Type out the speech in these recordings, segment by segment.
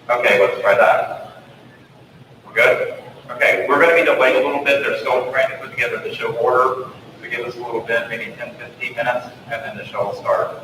Okay, let's try that. We're good? Okay, we're going to be delayed a little bit. They're still trying to put together the show order. So give us a little bit, maybe 10, 15 minutes, and then the show will start.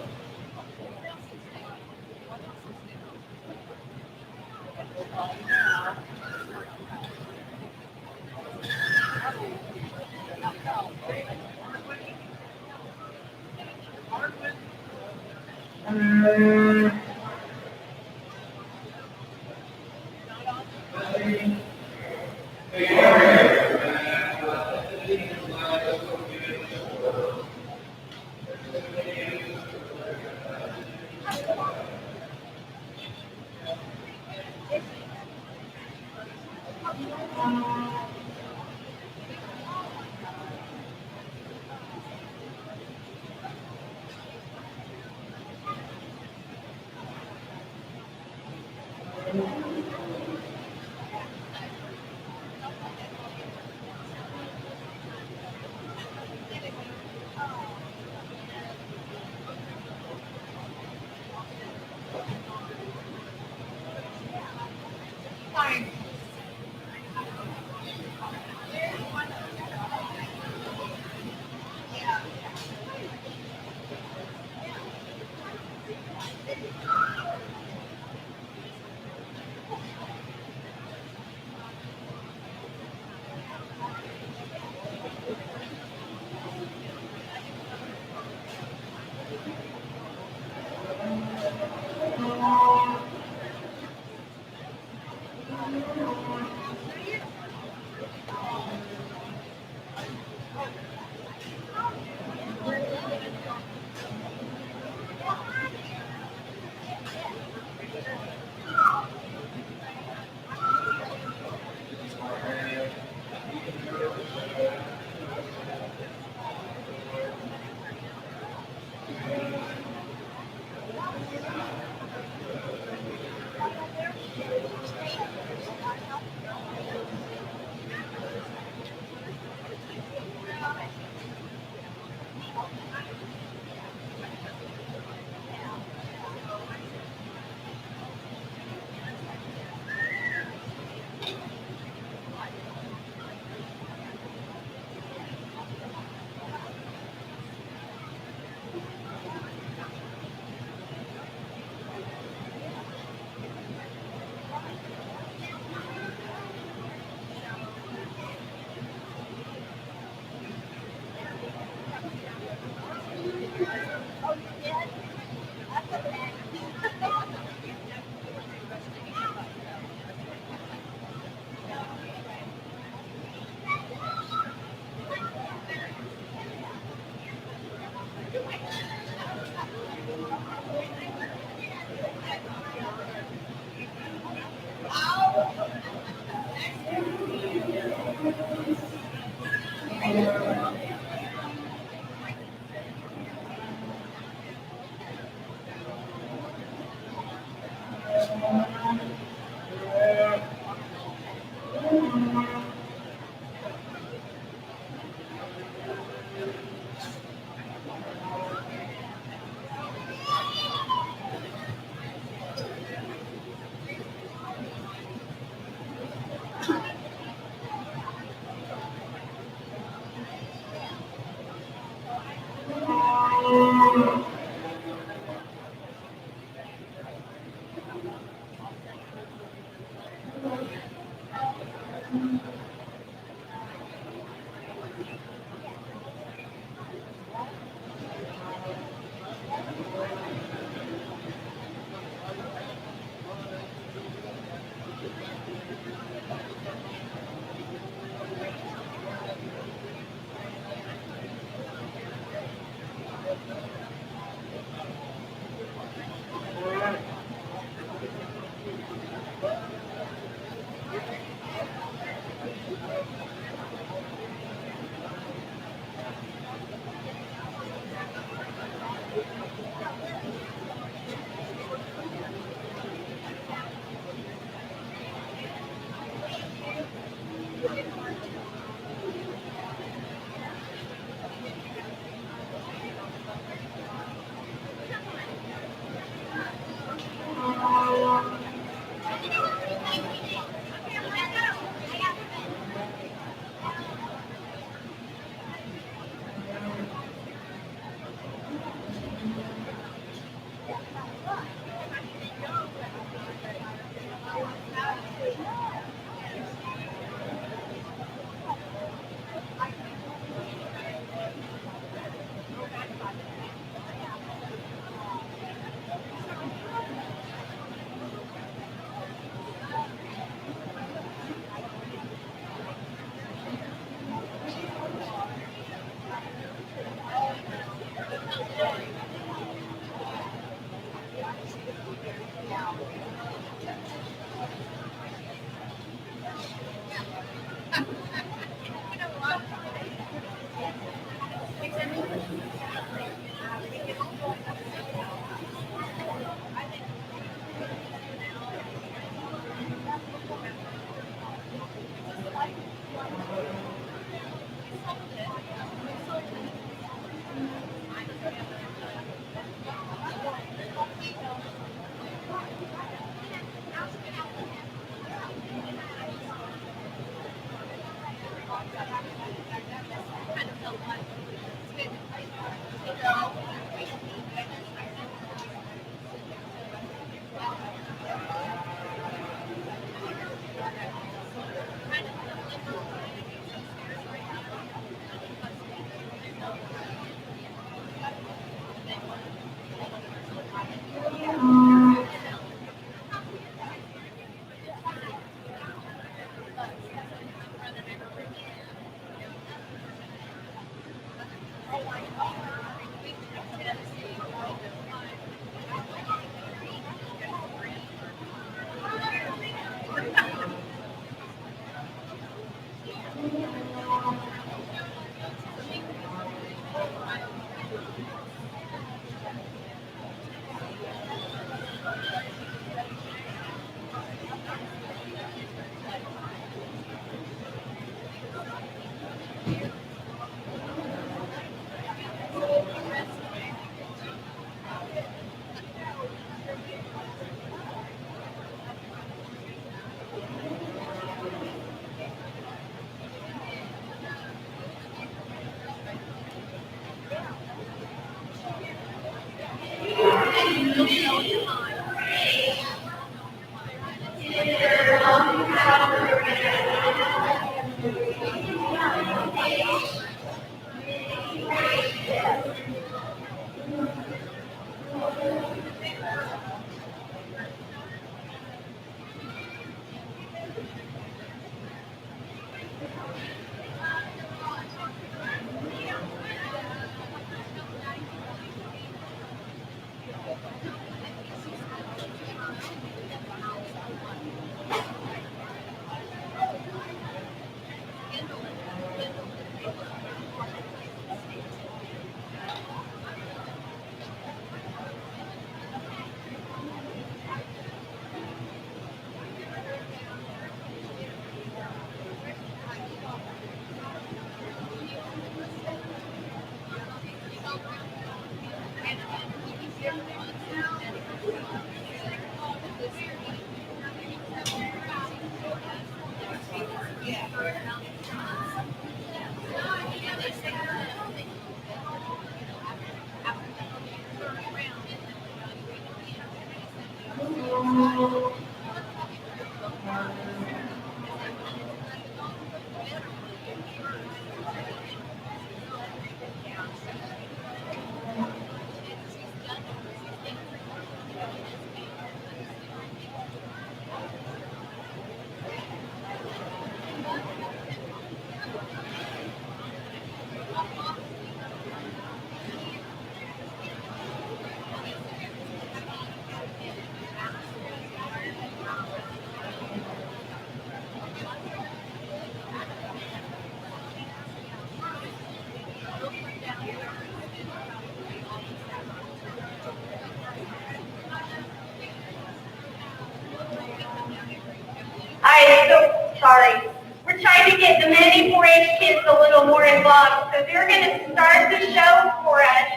Sorry. We're trying to get the many 4-H kids a little more involved. So they're going to start the show for us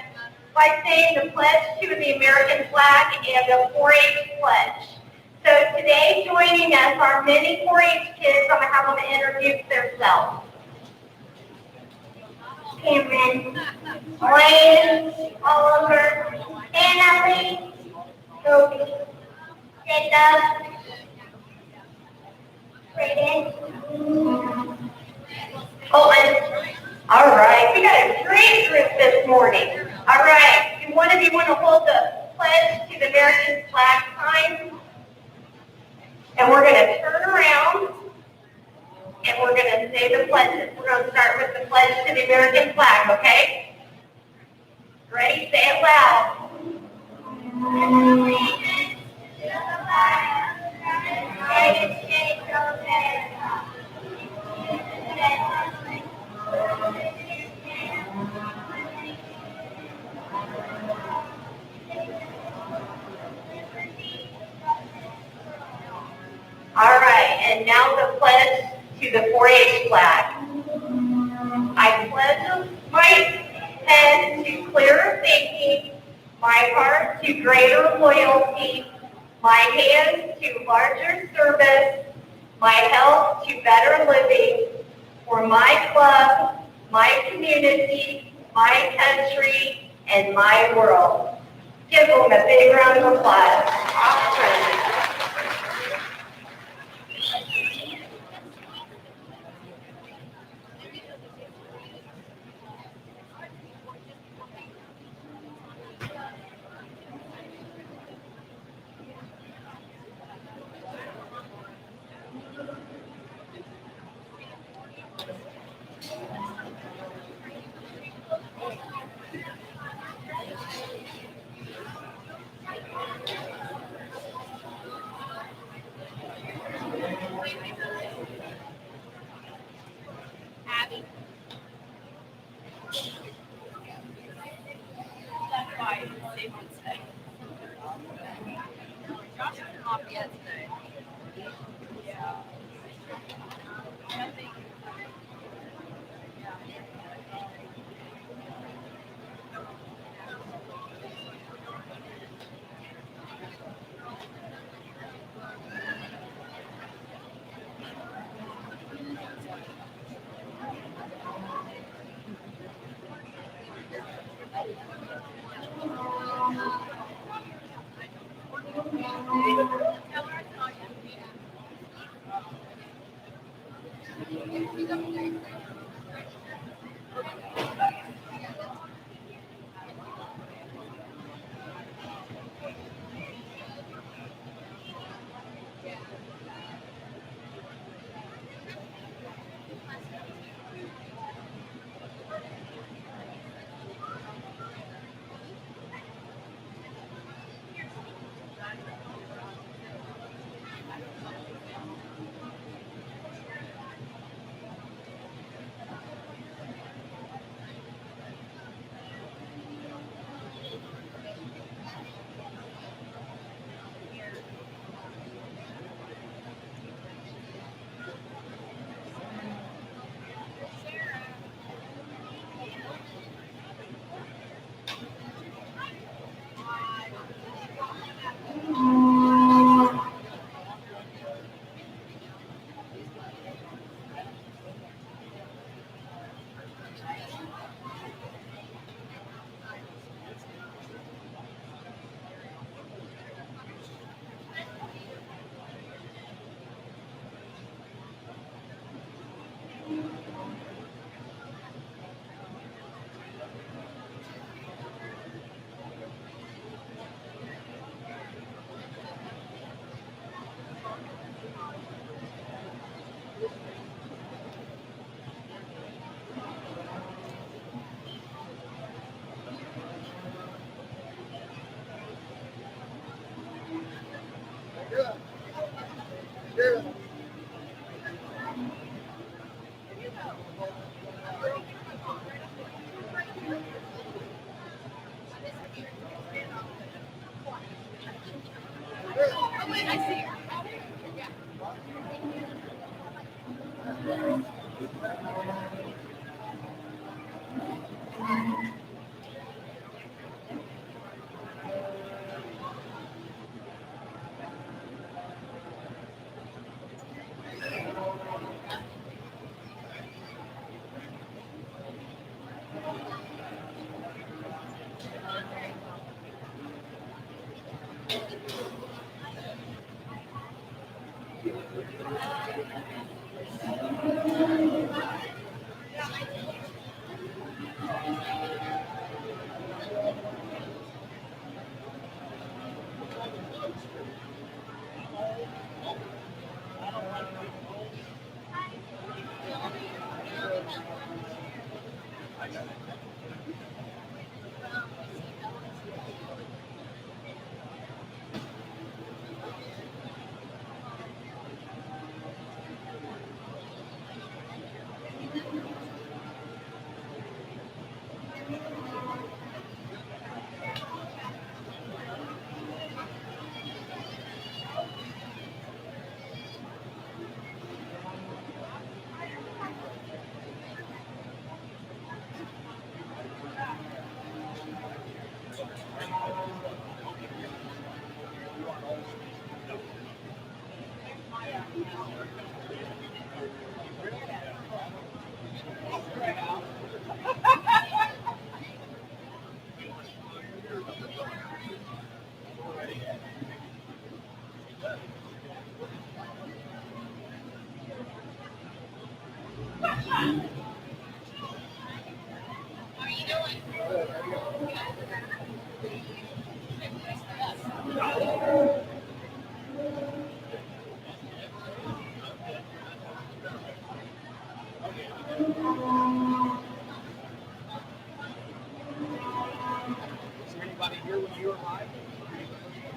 by saying the pledge to the American flag and the 4-H pledge. So today joining us are many 4-H kids. I'm going to have them introduce themselves. Cameron, Wayne, Oliver, Anna-Lee, Toby, Jacob, Brayden, Colton. All right, we got a great group this morning. All right, do one of you want to hold the pledge to the American flag sign? And we're going to turn around and we're going to say the pledges. We're going to start with the pledge to the American flag, okay? Ready? Say it loud. Allegiance to the flag of the United States of America. All right, and now the pledge to the 4-H flag. to greater loyalty, my hands to larger service, my health to better living, for my club, my community, my country, and my world. Give them a big round of applause.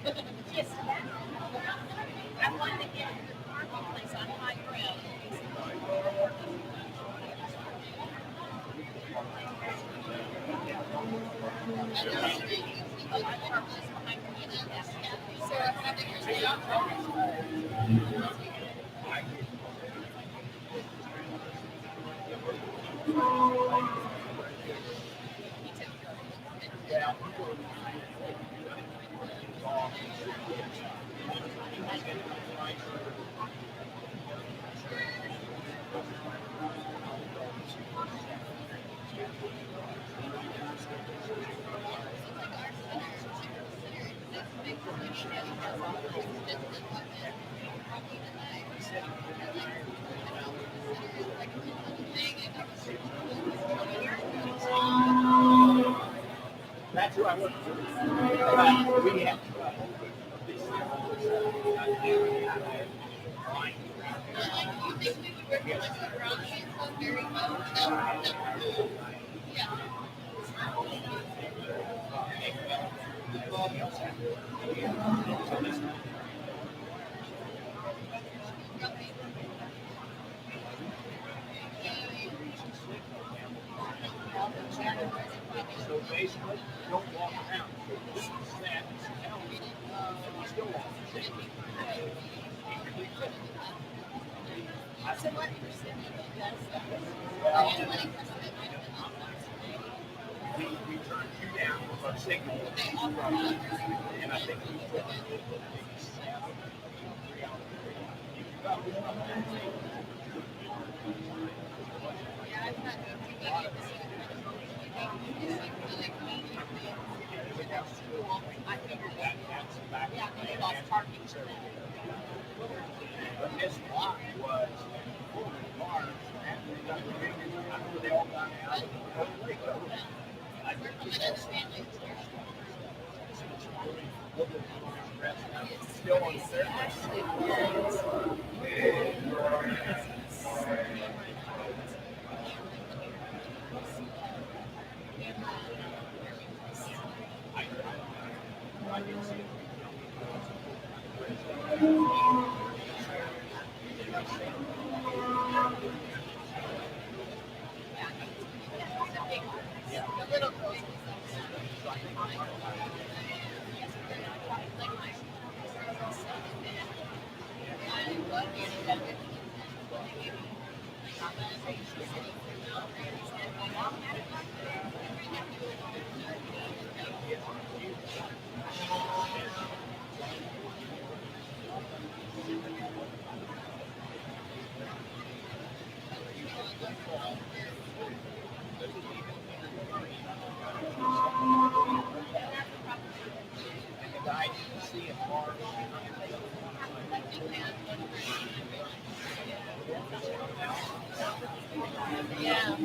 Yes. I wanted to get a parking place on high ground. That's who I work for. But we have so basically, don't walk around. This is that. We still walk. So what percent We turned you down for a signal. And I think we put but this block was full of cars after they got the figures. I know they all got out. I still on surface. I can see it. I didn't see a car. Yeah.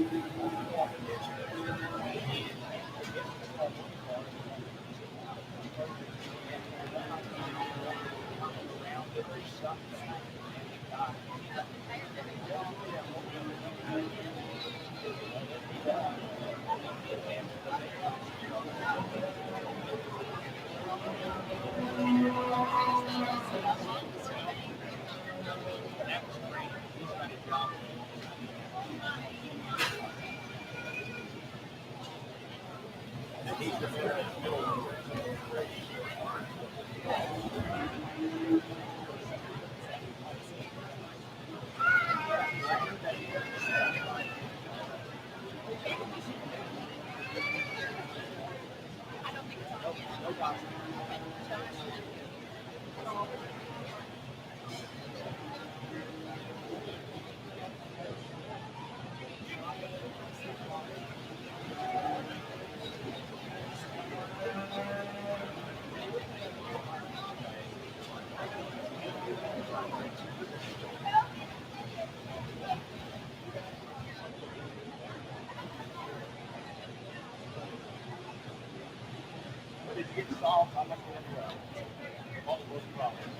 But if you get solved, I'm not going to all those problems.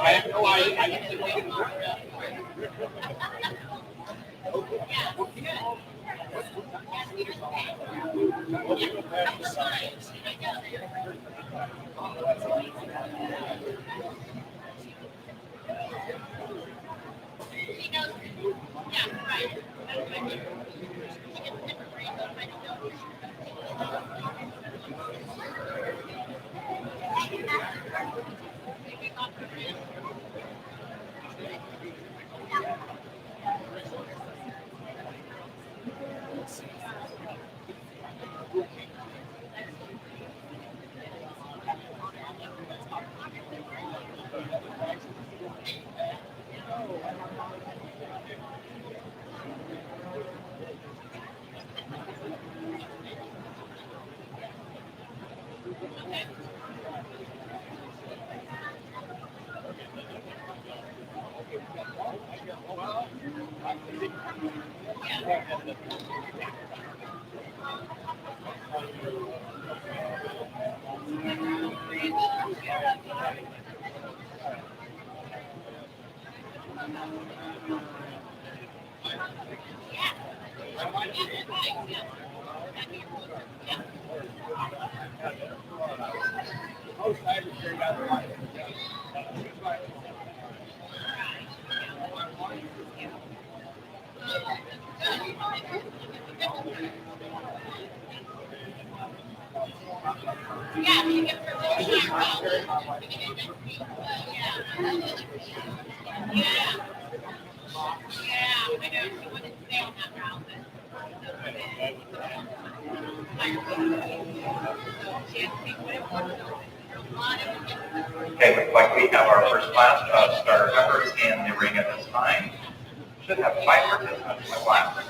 I have no idea. I didn't think it was Okay, looks like we have our first class of starter peppers in the ring at this time. Should have 5 participants in the class.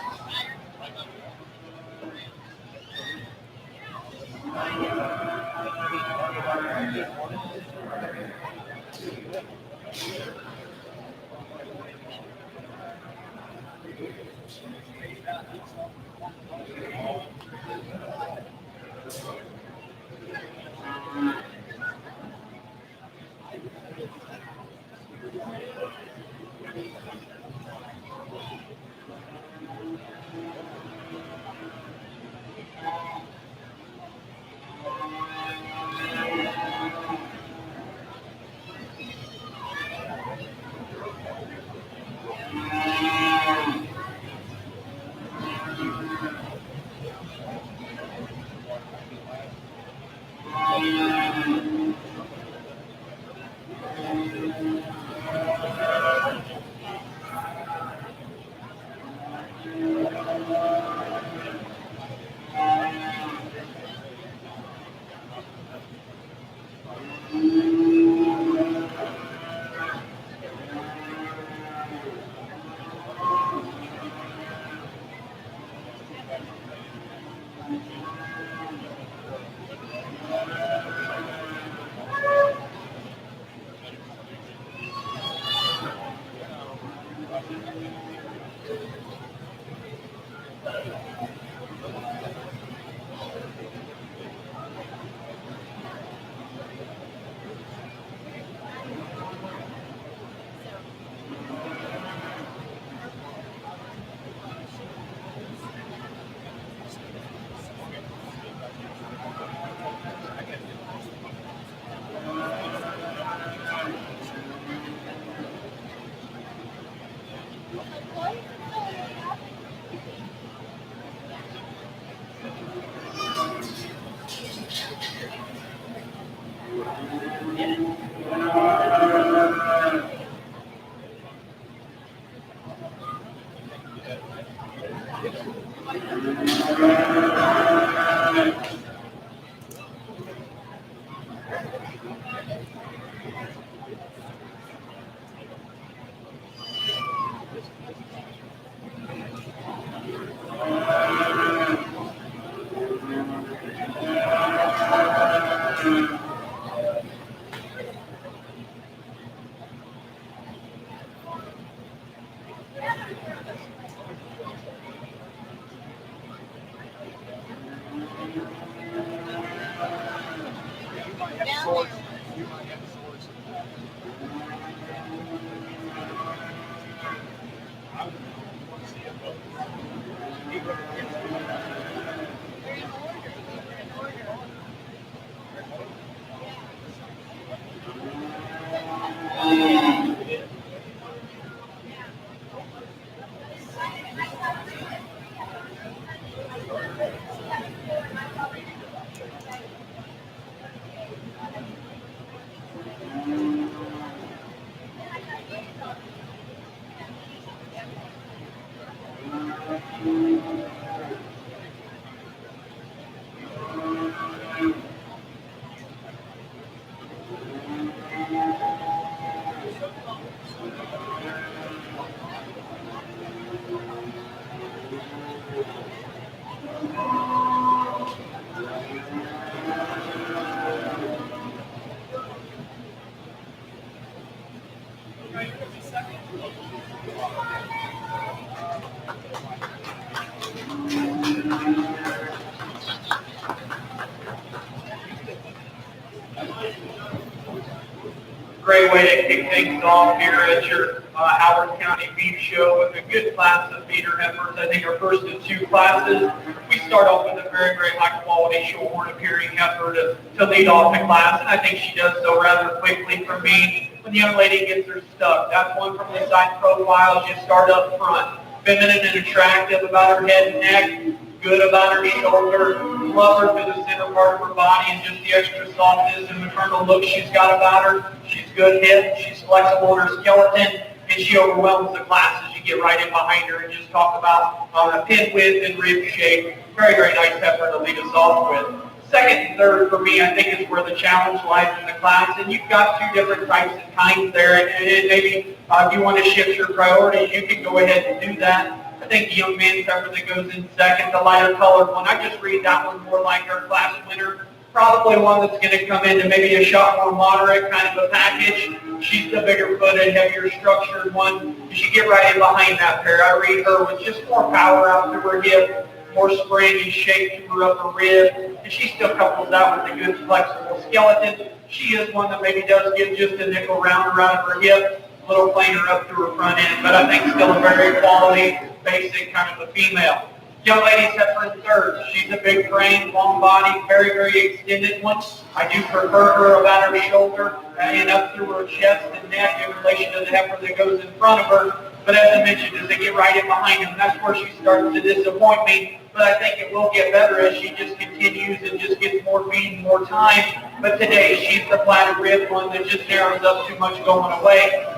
Great way to kick things off here at your Howard County Beef Show with a good class of feeder heifers. I think our first of two classes. We start off with a very, very high quality shorthorn appearing heifer to lead off the class, and I think she does so rather quickly for me. When the young lady gets her stuck, that's one from the side profile. Just start up front. Feminine and attractive about her head and neck. Good about her shoulder, love her through the center part of her body and just the extra softness and maternal look she's got about her. She's good hip, she's flexible in her skeleton, and she overwhelms the class as you get right in behind her and just talk about pin width and rib shape. Very, very nice heifer to lead us off with. Second and third for me, I think, is where the challenge lies in the class, and you've got two different types and kinds there, and maybe if you want to shift your priorities, you can go ahead and do that. I think the young man's heifer that goes in second, the lighter colored one, I just read that one more like our class winner. Probably one that's going to come into maybe a shot more moderate kind of a package. She's the bigger footed, heavier structured one. You should get right in behind that pair. I read her with just more power out to her hip, more spring and shape to her upper rib, and she still couples that with a good flexible skeleton. She is one that maybe does get just a nickel round around her hip, a little plainer up through her front end, but I think still a very quality, basic kind of a female. Young lady's heifer in third. She's a big frame, long body, very, very extended one. I do prefer her about her shoulder and up through her chest and neck in relation to the heifer that goes in front of her. But as I mentioned, as they get right in behind him, that's where she starts to disappoint me. But I think it will get better as she just continues and just gets more feed and more time. But today, she's the flatter rib one that just narrows up too much going away.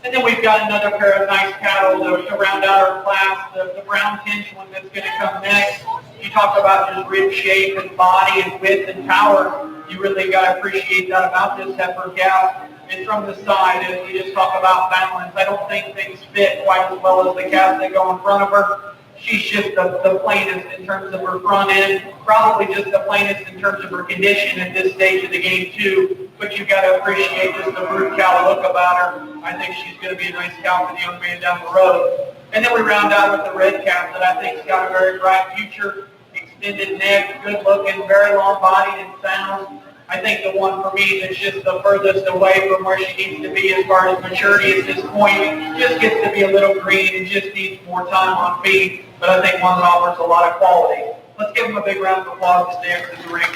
And then we've got another pair of nice cattle to round out our class, the brown tinge one that's going to come next. You talk about just rib shape and body and width and power. You really got to appreciate that about this heifer calf. And from the side, as you just talk about balance, I don't think things fit quite as well as the calves that go in front of her. She's just the plainest in terms of her front end, probably just the plainest in terms of her condition at this stage of the game too. But you've got to appreciate just the brute cow look about her. I think she's going to be a nice cow for the young man down the road. And then we round out with the red calf that I think's got a very bright future, extended neck, good looking, very long bodied and sound. I think the one for me that's just the furthest away from where she needs to be as far as maturity at this point, just gets to be a little green and just needs more time on feed. But I think one that offers a lot of quality. Let's give them a big round of applause as they exit the ring.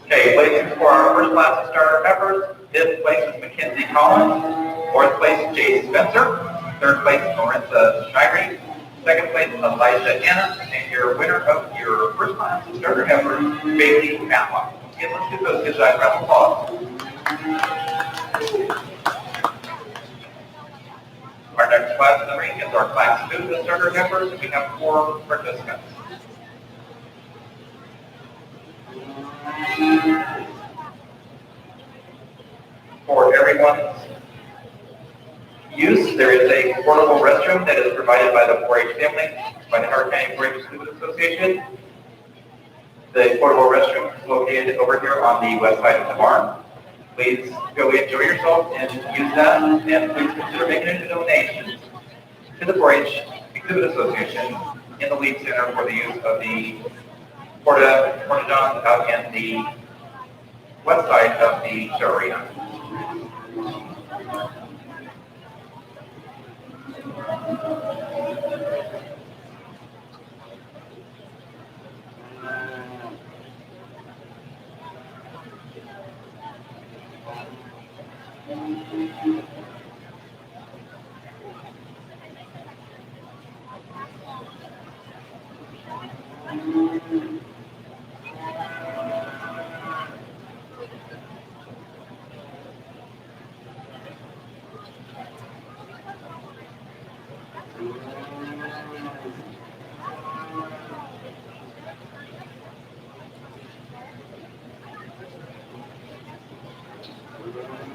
Okay, placing for our first class of starter heifers. Fifth place is Mackenzie Collins. Fourth place is Jade Spencer. Third place is Marissa Shirey. Second place is Elijah Anna. And your winner of your first class of starter heifers, Bailey Matlock. Again, let's give those good round of applause. Our next class in the ring is our class 2 of starter heifers, and we have 4 participants. For everyone's use, there is a portable restroom that is provided by the 4-H family, by the Howard County 4-H Student Association. The portable restroom is located over here on the west side of the barn. Please go enjoy yourself and use that, and please consider making a donation to the 4-H Exhibit Association in the Lead Center for the use of the Porta-Johns out in the west side of the show arena.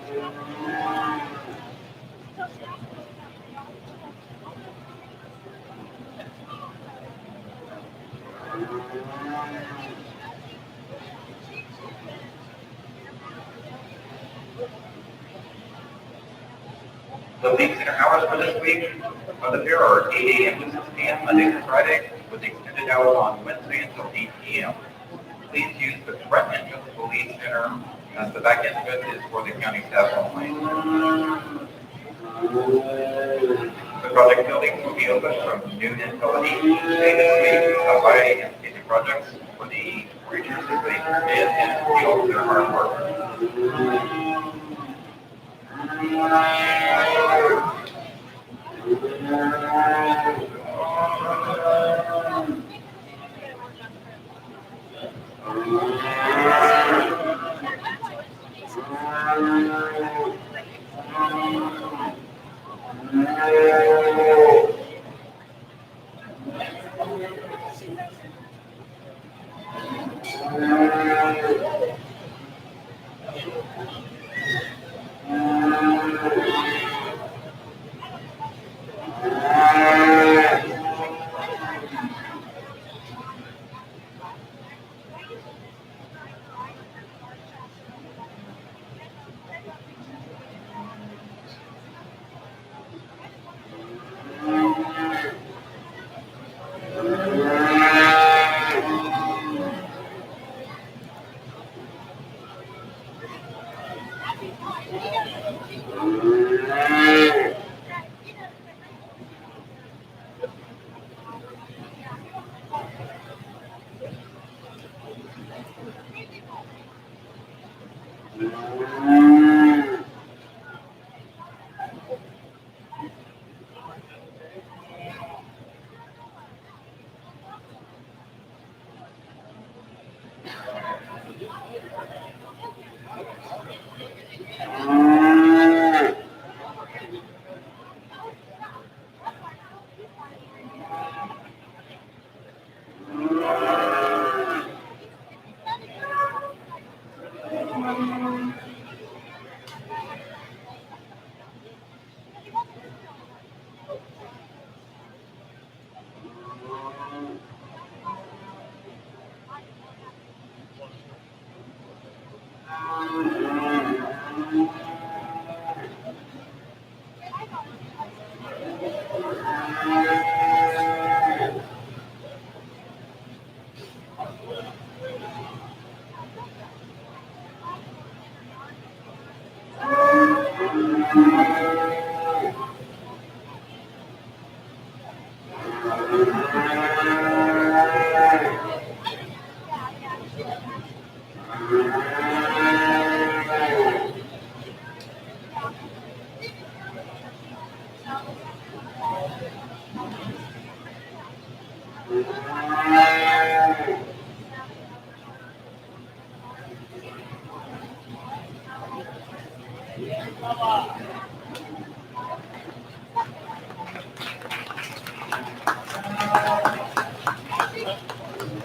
The peak center hours for this week of the fair are 8 a.m. to 6 p.m. Monday through Friday, with extended hours on Wednesday until 8 p.m. Please use the correct entrance to the Police Center, as the back entrance is for the county staff only. The project buildings will be open from noon until 8 this week. Stop by and see the projects for the regions that they did and see all their hard work.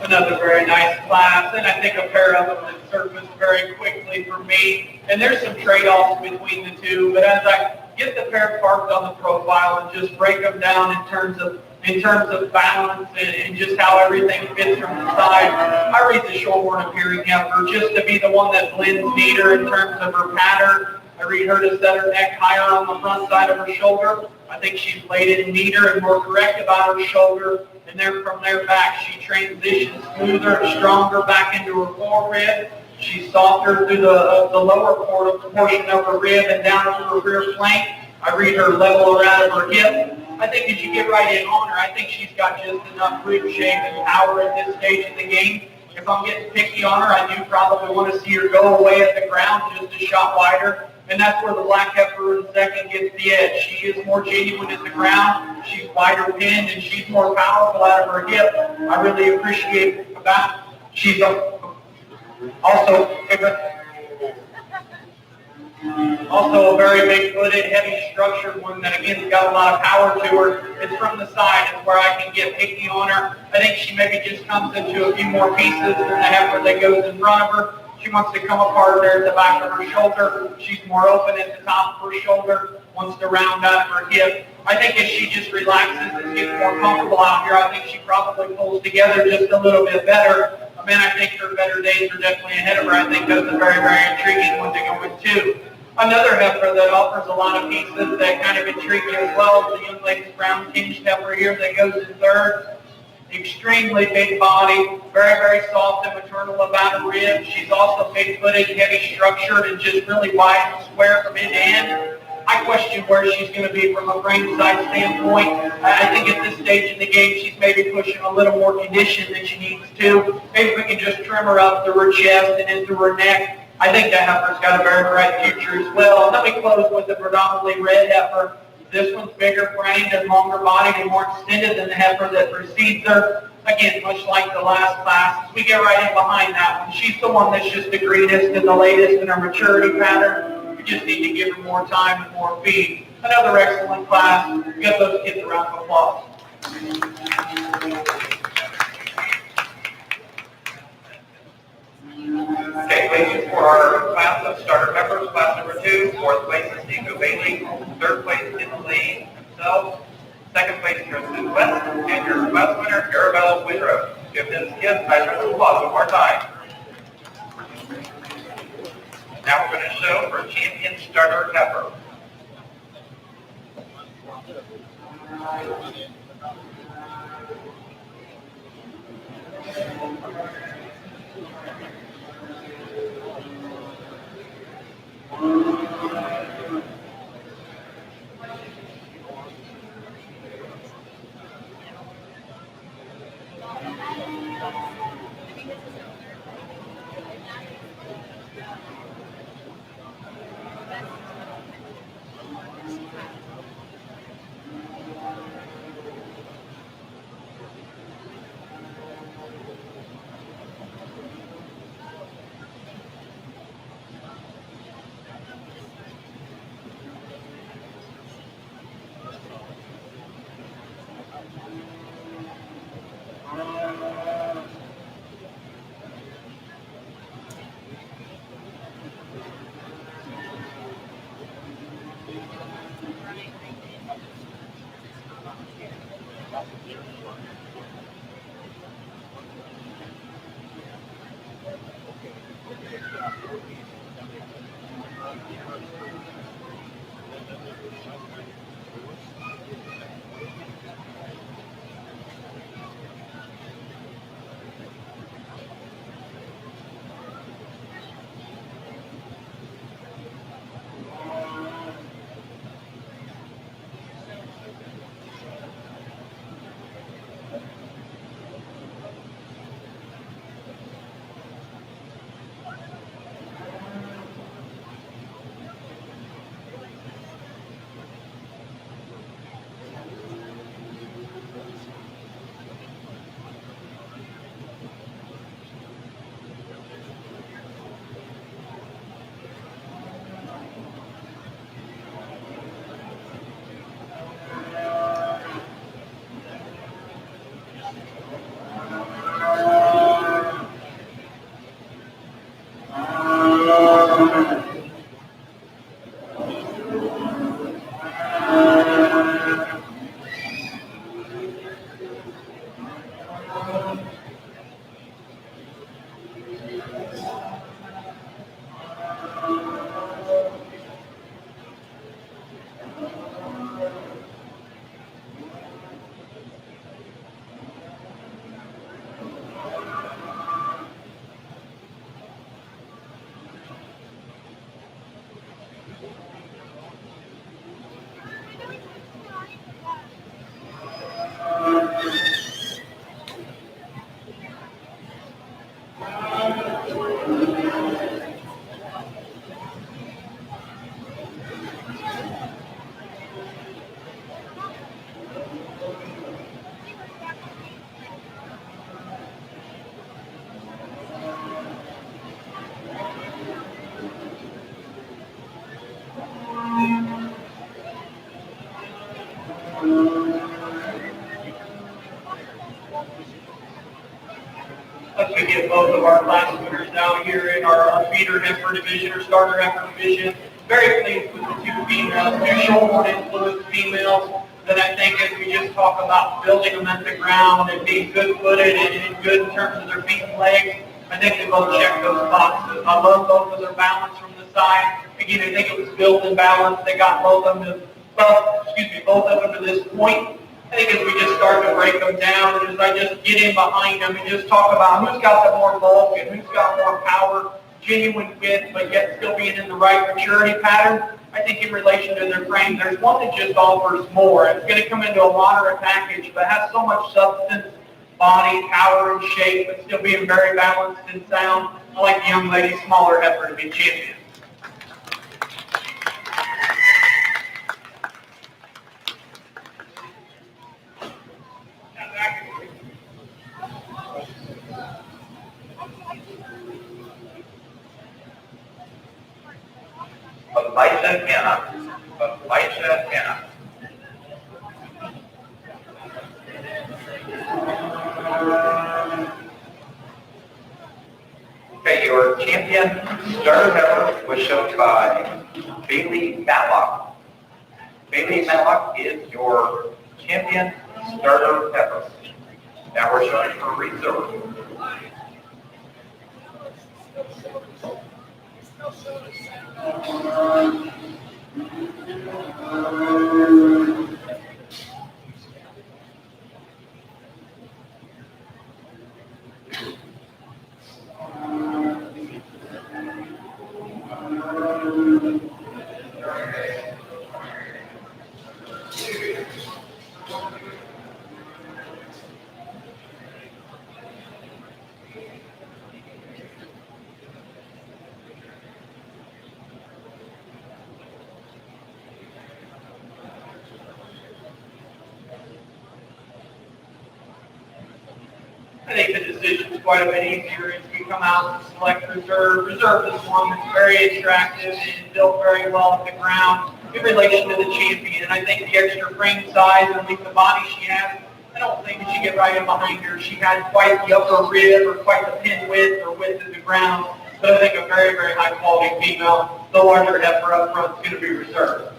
Another very nice class, and I think a pair of them that surfaced very quickly for me. And there's some trade-offs between the two, but as I get the pair parked on the profile and just break them down in terms of balance and just how everything fits from the side, I read the Shorehorn appearing heifer just to be the one that blends neater in terms of her pattern. I read her to set her neck higher on the front side of her shoulder. I think she's laid it neater and more correct about her shoulder. And then from there back, she transitions smoother and stronger back into her fore rib. She's softer through the lower portion of her rib and down to her rear flank. I read her level around her hip. I think as you get right in on her, I think she's got just enough rib shape and power at this stage of the game. If I'm getting picky on her, I do probably want to see her go away at the ground just a shot wider. And that's where the black heifer in second gets the edge. She is more genuine at the ground. She's wider pinned and she's more powerful out of her hip. I really appreciate that. She's also a very big-footed, heavy structured one that again's got a lot of power to her. It's from the side is where I can get picky on her. I think she maybe just comes into a few more pieces than the heifer that goes in front of her. She wants to come apart there at the back of her shoulder. She's more open at the top of her shoulder, wants to round out her hip. I think as she just relaxes and gets more comfortable out here, I think she probably pulls together just a little bit better. I think her better days are definitely ahead of her. I think that's a very, very intriguing one to go with too. Another heifer that offers a lot of pieces that kind of intrigue me as well is the young lady's brown tinged heifer here that goes in third. Extremely big body, very, very soft and maternal about her ribs. She's also big-footed, heavy structured, and just really wide and square from end to end. I question where she's going to be from a frame size standpoint. I think at this stage in the game, she's maybe pushing a little more condition than she needs to. Maybe we can just trim her up through her chest and into her neck. I think that heifer's got a very bright future as well. Let me close with the predominantly red heifer. This one's bigger framed and longer bodied and more extended than the heifer that precedes her. Again, much like the last class, we get right in behind that one. She's the one that's just the greenest and the latest in her maturity pattern. We just need to give her more time and more feed. Another excellent class. Give those kids a round of applause. Okay, places for our class of starter peppers, class number 2. Fourth place is Nico Bailey. Third place is Lee himself. Second place is Kirsten West. And your class winner, Arabella Windrow. Give this kid a nice round of applause one more time. Now we're going to show for champion starter pepper. Let's get both of our class winners out here in our feeder heifer division or starter heifer division. Very pleased with the two females, two shoulder influenced females that I think as we just talk about building them at the ground and being good-footed and good in terms of their feet and legs, I think they both check those boxes. I love both of their balance from the side. Again, I think it was built in balance. They got both of them to this point. I think as we just start to break them down, and as I just get in behind them and just talk about who's got the more bulk and who's got more power, genuine width, but yet still being in the right maturity pattern, I think in relation to their frame, there's one that just offers more. It's going to come into a moderate package, but has so much substance, body, power, and shape, but still being very balanced and sound. I like the young lady, smaller heifer, to be champion. Elisha Hannah. Elisha Hannah. Okay, your champion starter heifer was shown by Bailey Matlock. Bailey Matlock is your champion starter heifer. Now we're showing for reserve. I think the decision's quite a bit easier as we come out and select reserve. Reserve is one that's very attractive and built very well at the ground in relation to the champion. And I think the extra frame size and the body she has, I don't think that you get right in behind her. She had quite the upper rib or quite the pin width or width at the ground. But I think a very, very high quality female. The larger heifer up front is going to be reserved.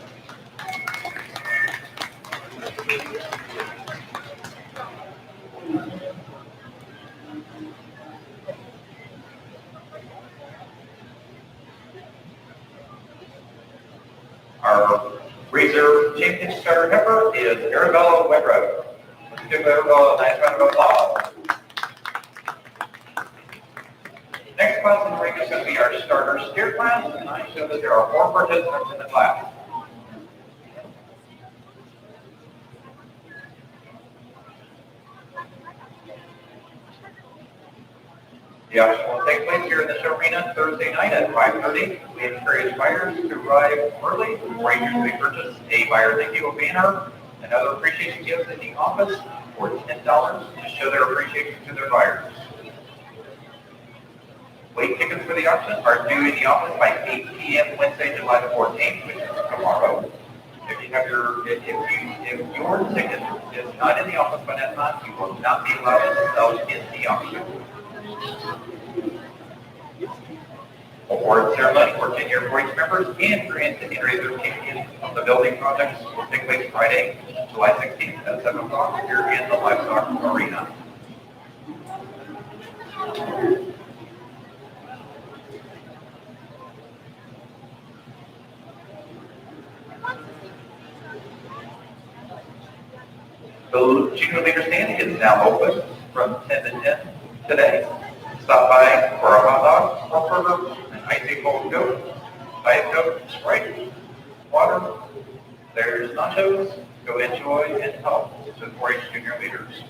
Our reserve champion starter heifer is Arabella Wedrow. Let's give Arabella a nice round of applause. Next class in the ring is going to be our starter steer class, and I show that there are 4 participants in the class. The auction will take place here in the show arena Thursday night at 5:30. We encourage buyers to arrive early. Rangers may purchase a buyer thank you banner and other appreciation gifts in the office for $10 to show their appreciation to their buyers. Late tickets for the auction are due in the office by 8 p.m. Wednesday, July the 14th, which is tomorrow. If your ticket is not in the office by that time, you will not be allowed to sell in the auction. Award ceremony for 10-year 4-H members and grant centenary their champion of the building projects will take place Friday, July 16th at 7 o'clock here in the Livestock Arena. The junior leader stand is now open from 10 to 10 today. Stop by for a hot dog, or burger, an icy cold Coke, Diet Coke, Sprite, water. There's nachos. Go enjoy and help to 4-H junior leaders.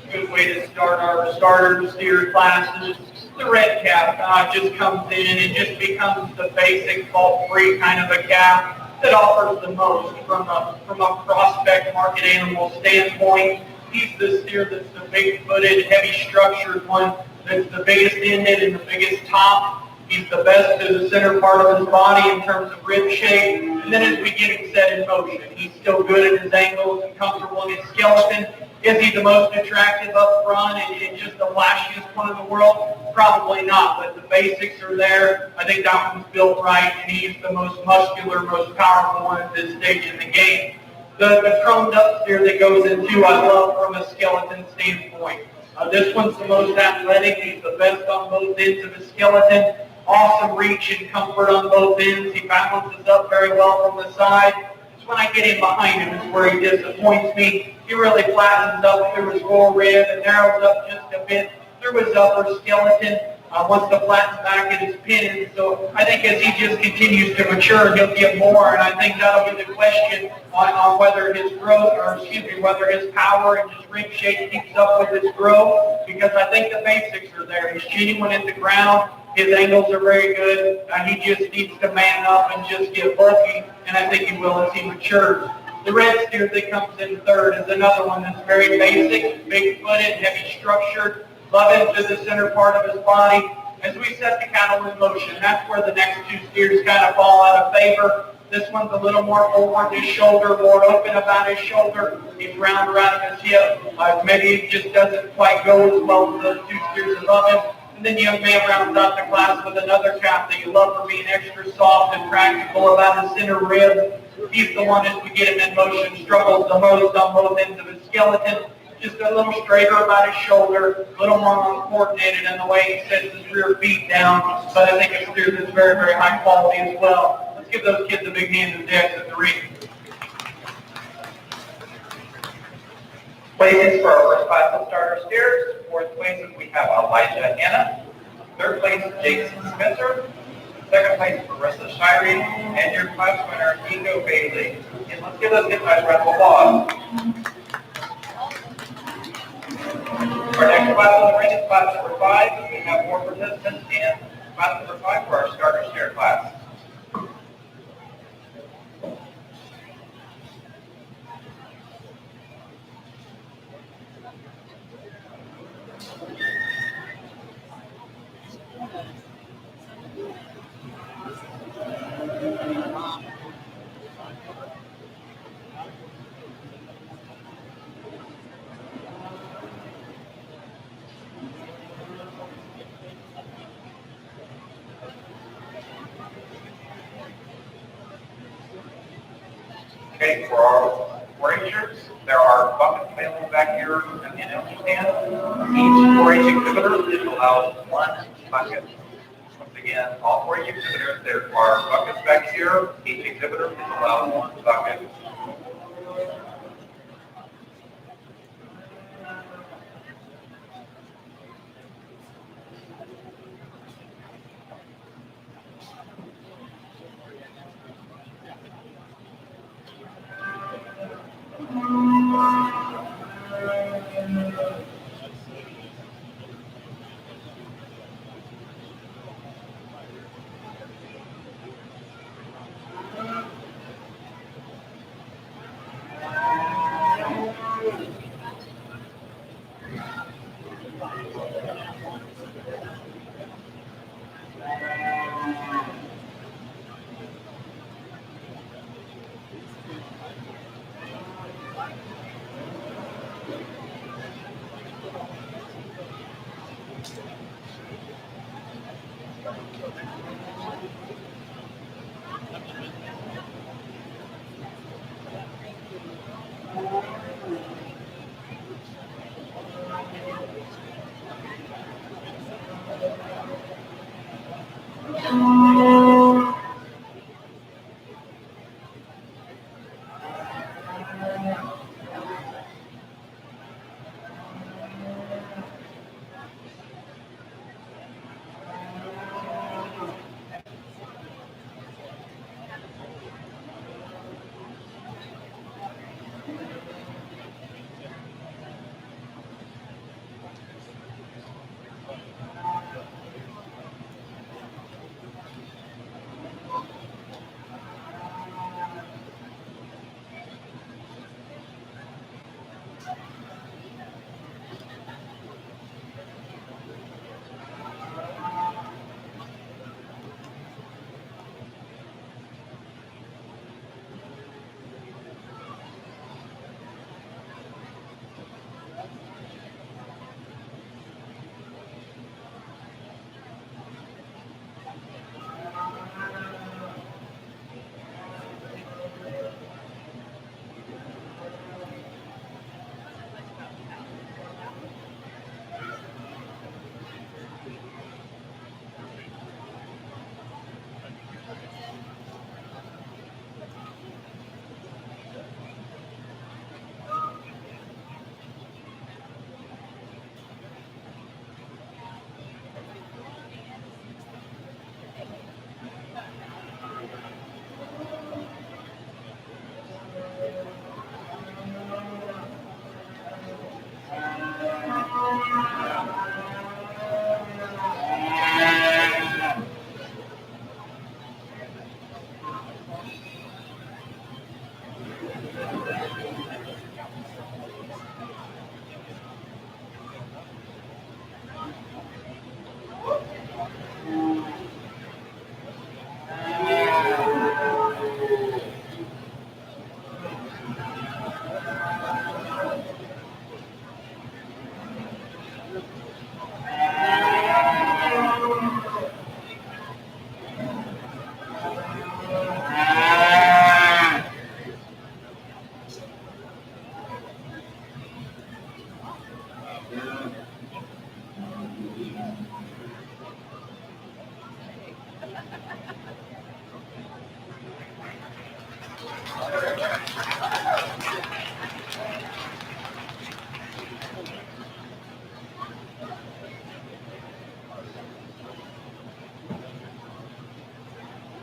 Good way to start our starter steer classes. The red cap just comes in and just becomes the basic fault-free kind of a cap that offers the most from a prospect market animal standpoint. He's the steer that's the big-footed, heavy-structured one that's the biggest ended and the biggest top. He's the best to the center part of his body in terms of rib shape. And then as we get him set in motion, he's still good at his angles and comfortable in his skeleton. Is he the most attractive up front and just the flashiest one in the world? Probably not, but the basics are there. I think that one's built right, and he's the most muscular, most powerful one at this stage in the game. The chromed up steer that goes into, I love from a skeleton standpoint. This one's the most athletic. He's the best on both ends of his skeleton. Awesome reach and comfort on both ends. He balances up very well from the side. It's when I get in behind him is where he disappoints me. He really flattens up through his lower rib and narrows up just a bit through his upper skeleton. Wants to flatten back at his pin. So I think as he just continues to mature, he'll get more. And I think that'll be the question on whether his growth, or whether his power and his ring shape keeps up with his growth. Because I think the basics are there. He's genuine at the ground. His angles are very good. He just needs to man up and just get bulky. And I think he will as he matures. The red steer that comes in third is another one that's very basic, big-footed, heavy-structured. Love him to the center part of his body. As we set the cattle in motion, that's where the next two steers kind of fall out of favor. This one's a little more forward, his shoulder, more open about his shoulder. He's round around his hip. Maybe it just doesn't quite go as well as those two steers above him. And then the young man rounds out the class with another calf that you love for being extra soft and practical about his center rib. He's the one, as we get him in motion, struggles the most on both ends of his skeleton. Just a little straighter about his shoulder, a little more uncoordinated in the way he sets his rear feet down. But I think it's steer that's very, very high quality as well. Let's give those kids a big hand as they exit the ring. Places for our first class of starter steers. Fourth places we have Elijah Hanna. Third place, Jason Spencer. Second place, Marissa Shirey. And your class winner, Nico Bailey. And let's give those kids a nice round of applause. Our next class on the ring is class number 5. We have more participants in class number 5 for our starter steer class. Okay, for our foragers, there are buckets available back here in the announcer stand. Each 4-H exhibitor is allowed 1 bucket. Once again, all 4-H exhibitors, there are buckets back here. Each exhibitor is allowed 1 bucket.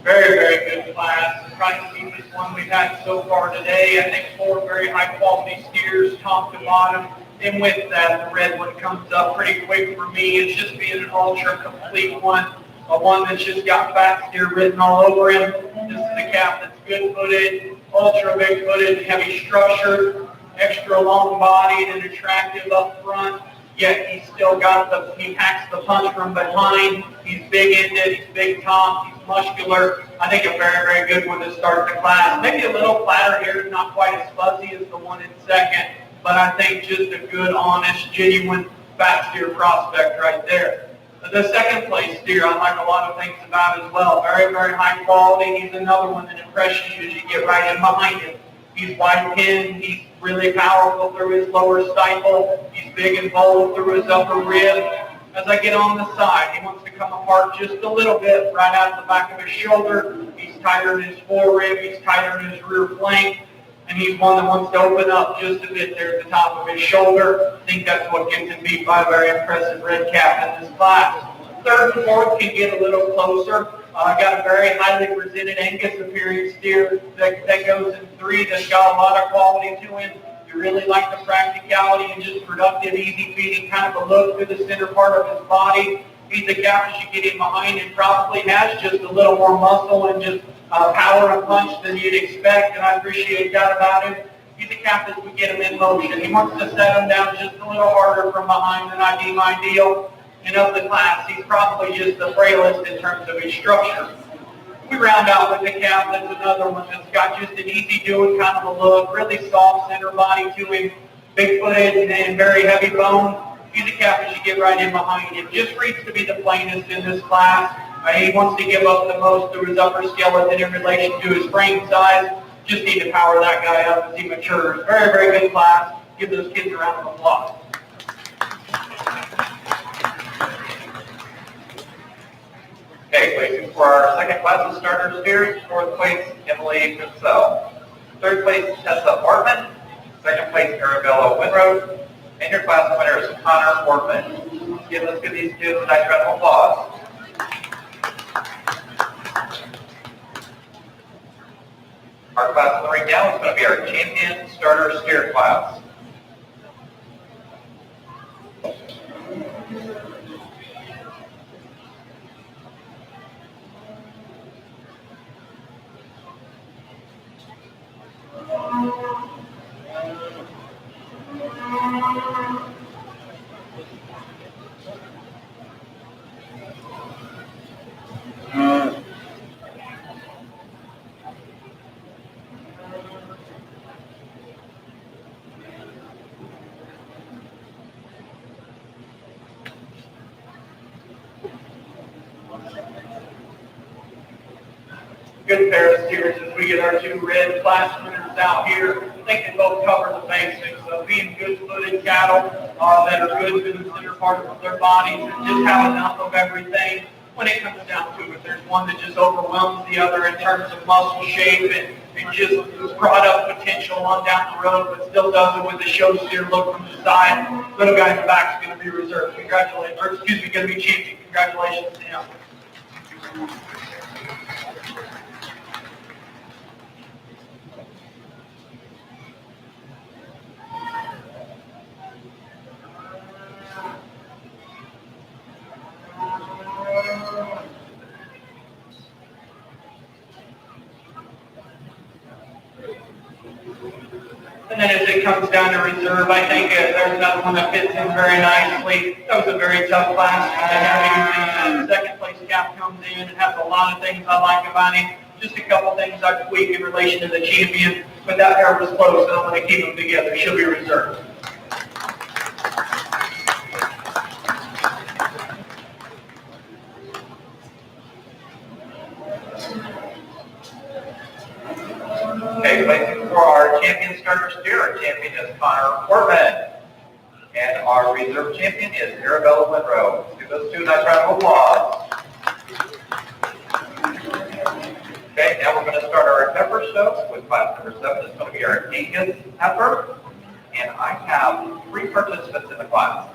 Very, very good class. Probably the deepest one we've had so far today. I think 4 very high quality steers, top to bottom. And with that, the red one comes up pretty quick for me. It's just being an ultra complete one. A one that's just got fat steer written all over him. This is a calf that's good footed, ultra big footed, heavy structure, extra long bodied and attractive up front. Yet he's still got he packs the punch from behind. He's big ended, he's big top, he's muscular. I think a very, very good one to start the class. Maybe a little flatter here, not quite as fuzzy as the one in second, but I think just a good, honest, genuine fat steer prospect right there. The second place steer I like a lot of things about as well. Very, very high quality. He's another one that impresses you as you get right in behind him. He's wide pinned. He's really powerful through his lower stifle. He's big and bold through his upper rib. As I get on the side, he wants to come apart just a little bit right out the back of his shoulder. He's tighter in his forerib. He's tighter in his rear flank. And he's one that wants to open up just a bit there at the top of his shoulder. I think that's what gets him beat by a very impressive red calf in this class. Third and fourth can get a little closer. Got a very highly presented Angus appearing steer that goes in 3 that's got a lot of quality to him. You really like the practicality and just productive, easy feeding kind of a look through the center part of his body. He's a calf as you get in behind and probably has just a little more muscle and just power and punch than you'd expect, and I appreciate that about him. He's a calf as we get him in motion. He wants to set him down just a little harder from behind than I deem ideal. And of the class, he's probably just the frailest in terms of his structure. We round out with the calf that's another one that's got just an easy doing kind of a look, really soft center body to him, big-footed and very heavy bone. He's a calf as you get right in behind him. Just reads to be the plainest in this class. He wants to give up the most through his upper skeleton in relation to his frame size. Just need to power that guy up as he matures. Very, very good class. Give those kids a round of applause. Okay, waiting for our second class of starter steers. Fourth place, Emily Pincel. Third place, Tessa Bartman. Second place, Arabella Winroad. And your class winner is Connor Wortman. Let's give these kids a nice round of applause. Our class right now is going to be our champion starter steer class. Good pair of steers as we get our 2 red class winners out here. I think they both cover the basics of being good-footed cattle that are good to the center part of their bodies and just have enough of everything. When it comes down to it, there's one that just overwhelms the other in terms of muscle shape and just product potential on down the road, but still does it with a show steer look from the side. Little guy in the back is going to be reserved. Congratulations, or excuse me, going to be champion. Congratulations to him. And then as it comes down to reserve, I think there's another one that fits in very nicely. That was a very tough class. The second place calf comes in and has a lot of things I like about him. Just a couple things I tweak in relation to the champion, but that hair was close, and I'm going to keep them together. She'll be reserved. Okay, waiting for our champion starter steer. Our champion is Connor Wortman. And our reserve champion is Arabella Winrow. Let's give those 2 a nice round of applause. Okay, now we're going to start our heifer show with class number 7. It's going to be our Angus heifer. And I have 3 participants in the class.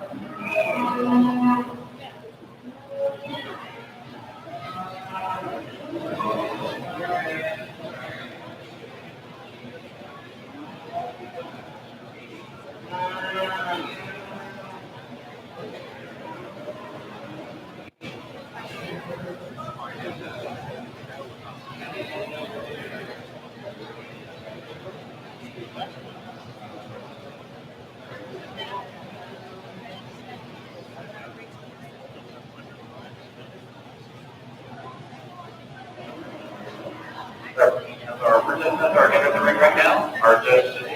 Our participants are entering the ring right now. Our judge is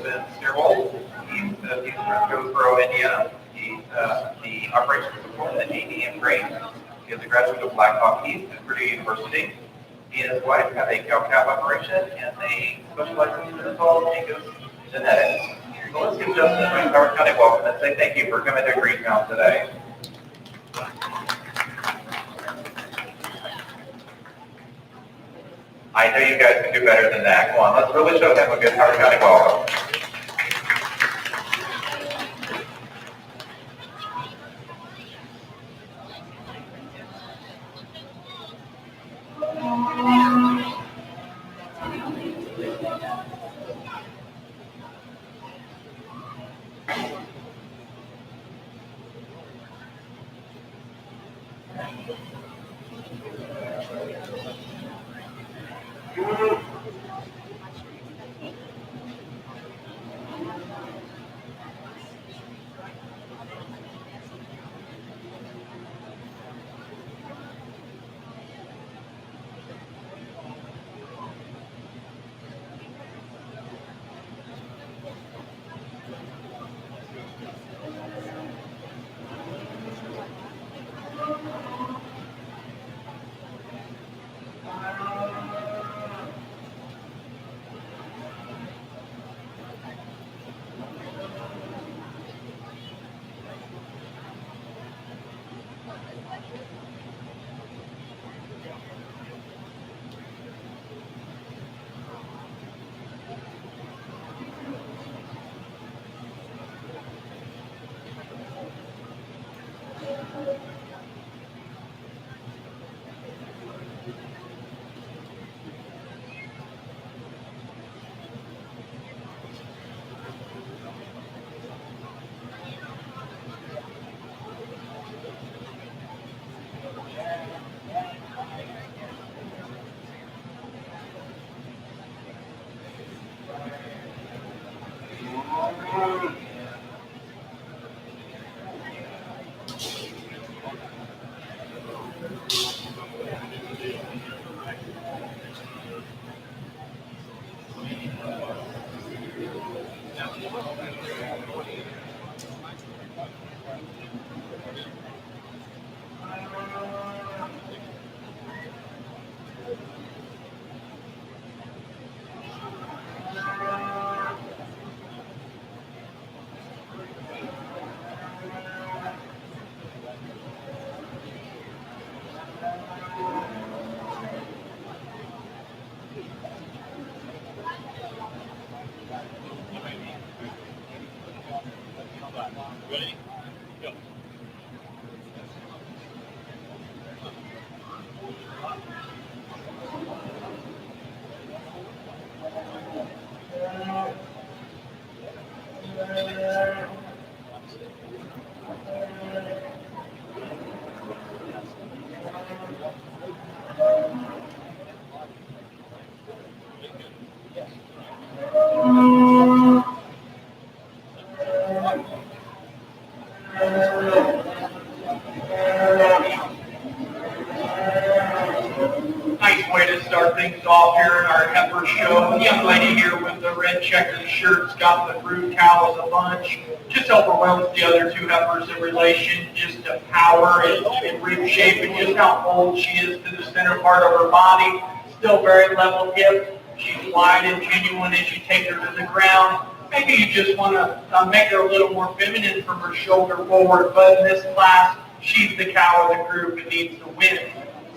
Ben Steerwald. He's from Jonesboro, Indiana. He's the operations support at ADM Grain. He is a graduate of Blackhawk East at Purdue University. He and his wife have a cow-calf operation, and they specialize in Minnesota Angus genetics. So let's give Justin and Howard County welcome and say thank you for coming to Greentown today. I know you guys can do better than that. Come on, let's really show him a good Howard County welcome. Ready? Go. Nice way to start things off here in our heifer show. The young lady here with the red checkered shirt's got the brood cow as a bunch. Just overwhelms the other two heifers in relation just to power and rib shape and just how bold she is to the center part of her body. Still very level hip. She's wide and genuine as you take her to the ground. Maybe you just want to make her a little more feminine from her shoulder forward, but in this class, she's the cow of the group and needs to win.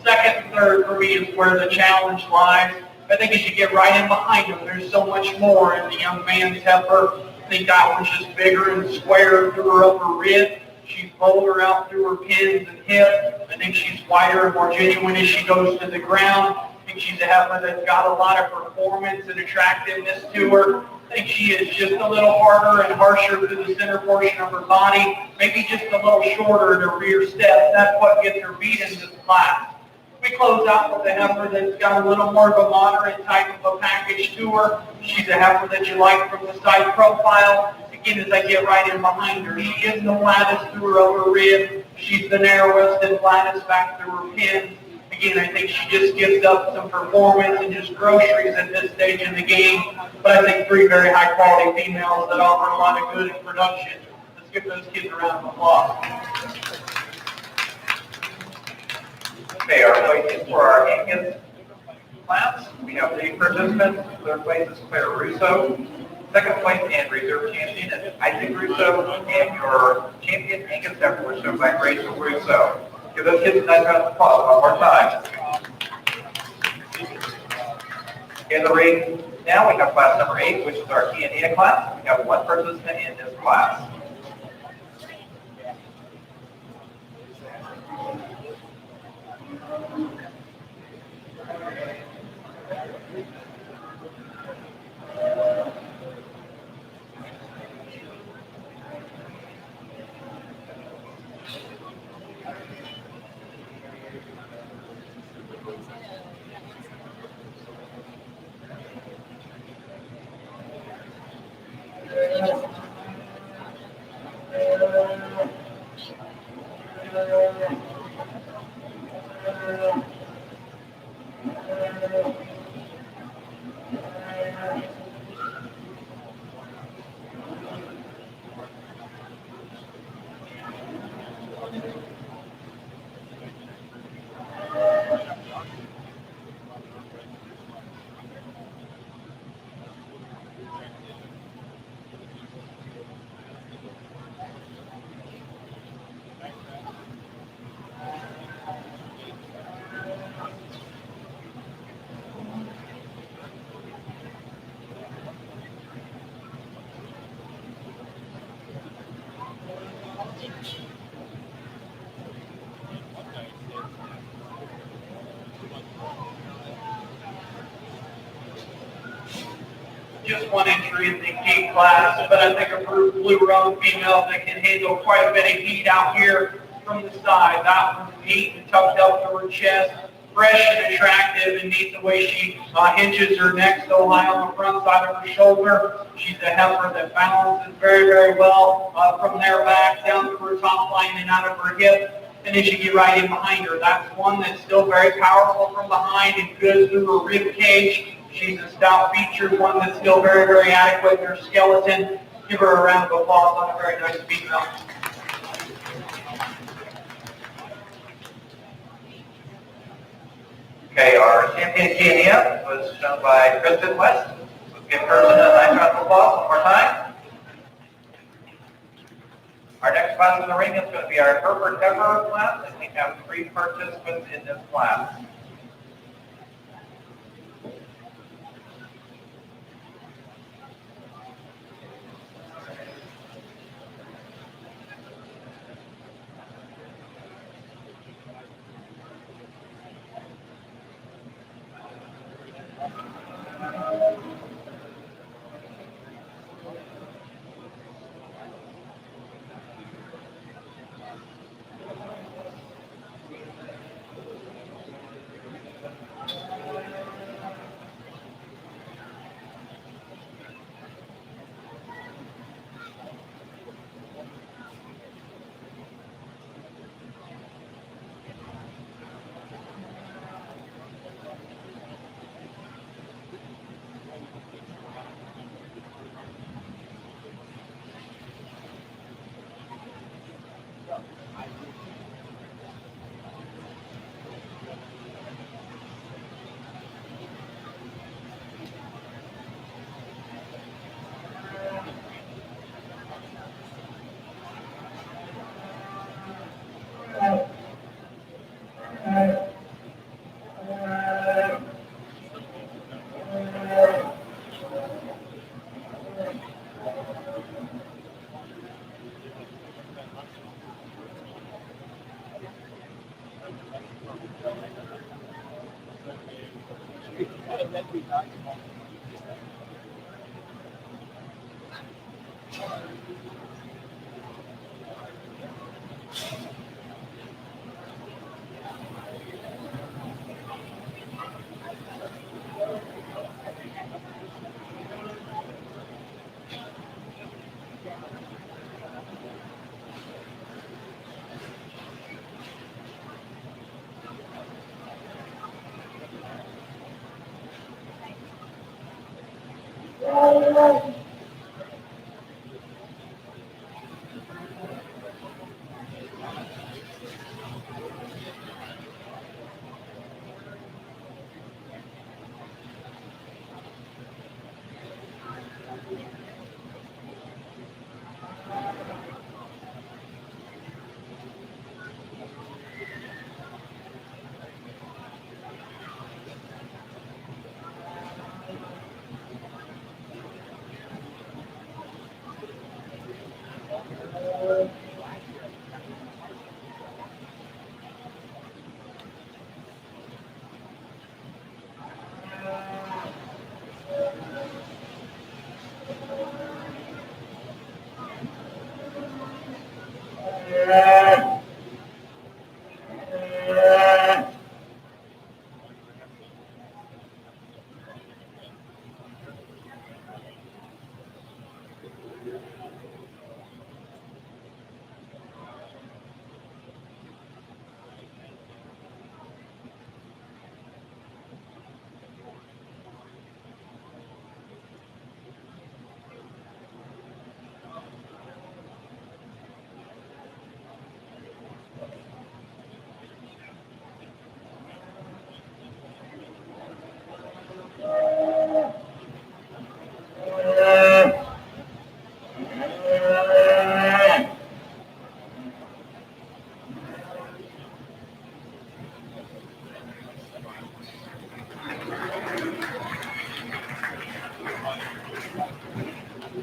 Second and third for me is where the challenge lies. I think as you get right in behind them, there's so much more in the young man's heifer. I think that one's just bigger and squarer through her upper rib. She's bolder out through her pins and hip. I think she's wider and more genuine as she goes to the ground. I think she's a heifer that's got a lot of performance and attractiveness to her. I think she is just a little harder and harsher to the center portion of her body, maybe just a little shorter in her rear step. That's what gets her beat in this class. We close out with a heifer that's got a little more of a moderate type of a package to her. She's a heifer that you like from the side profile. Again, as I get right in behind her, she is the flattest through her upper rib. She's the narrowest and flattest back through her pins. Again, I think she just gives up some performance and just groceries at this stage in the game. But I think three very high quality females that offer a lot of good in production. Let's give those kids a round of applause. Okay, our waiting for our Angus class. We have 3 participants. Third place is Claire Russo. Second place and reserve champion is Isaac Russo. And your champion Angus heifer was shown by Rachel Russo. Give those kids a nice round of applause one more time. In the ring now, we have class number 8, which is our Kiania class. We have 1 participant in this class. Just 1 entry in the gate class, but I think a blue roan female that can handle quite a bit of heat out here from the side. That one's neat and tucked up to her chest, fresh and attractive, and neat the way she hinges her neck so high on the front side of her shoulder. She's a heifer that balances very, very well from there back down to her top line and out of her hip. And as you get right in behind her, that's one that's still very powerful from behind and good through her rib cage. She's a stout featured one that's still very, very adequate in her skeleton. Give her a round of applause on a very nice female. Okay, our champion Kenya was shown by Kristen West. Let's give Kristen a nice round of applause one more time. Our next class in the ring is going to be our Hereford heifer class, and we have 3 participants in this class.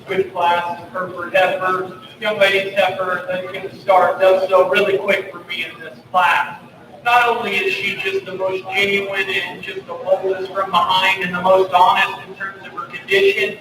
Good class, Hereford heifer, young ladies heifer that's going to start does so really quick for me in this class. Not only is she just the most genuine and just the boldest from behind and the most honest in terms of her condition,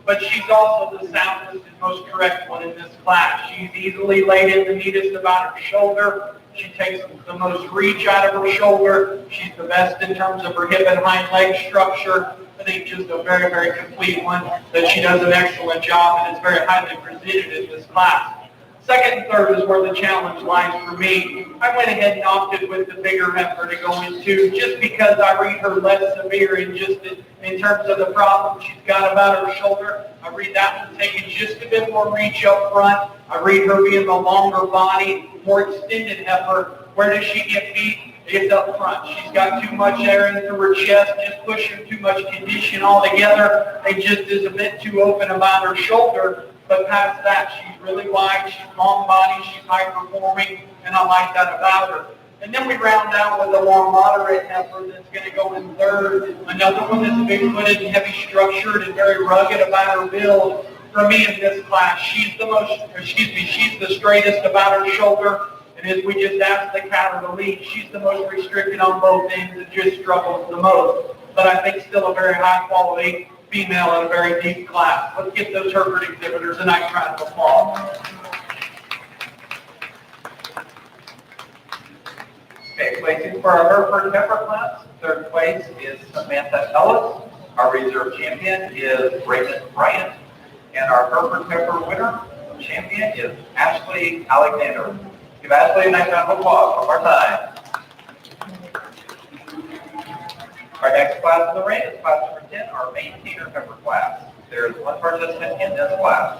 but she's also the soundest and most correct one in this class. She's easily laid in the neatest about her shoulder. She takes the most reach out of her shoulder. She's the best in terms of her hip and hind leg structure. I think just a very, very complete one that she does an excellent job and is very highly presented in this class. Second and third is where the challenge lies for me. I went ahead and opted with the bigger heifer to go into just because I read her less severe in terms of the problem she's got about her shoulder. I read that one taking just a bit more reach up front. I read her being the longer body, more extended heifer. Where does she get beat? It's up front. She's got too much air into her chest, just pushing too much condition altogether. It just is a bit too open about her shoulder. But past that, she's really wide, she's long body, she's high performing, and I like that about her. And then we round out with a more moderate heifer that's going to go in third. Another one that's big-footed and heavy-structured and very rugged about her build. For me in this class, she's the straightest about her shoulder. And as we just asked the cattle to lead, she's the most restricted on both ends and just struggles the most. But I think still a very high-quality female in a very deep class. Let's give those Hereford exhibitors a nice round of applause. Okay, placing for our Hereford heifer class, third place is Samantha Ellis. Our reserve champion is Raymond Bryant. And our Hereford heifer winner champion is Ashley Alexander. Give Ashley a nice round of applause one more time. Our next class in the ring is class number 10, our maintainer heifer class. There's one participant in this class.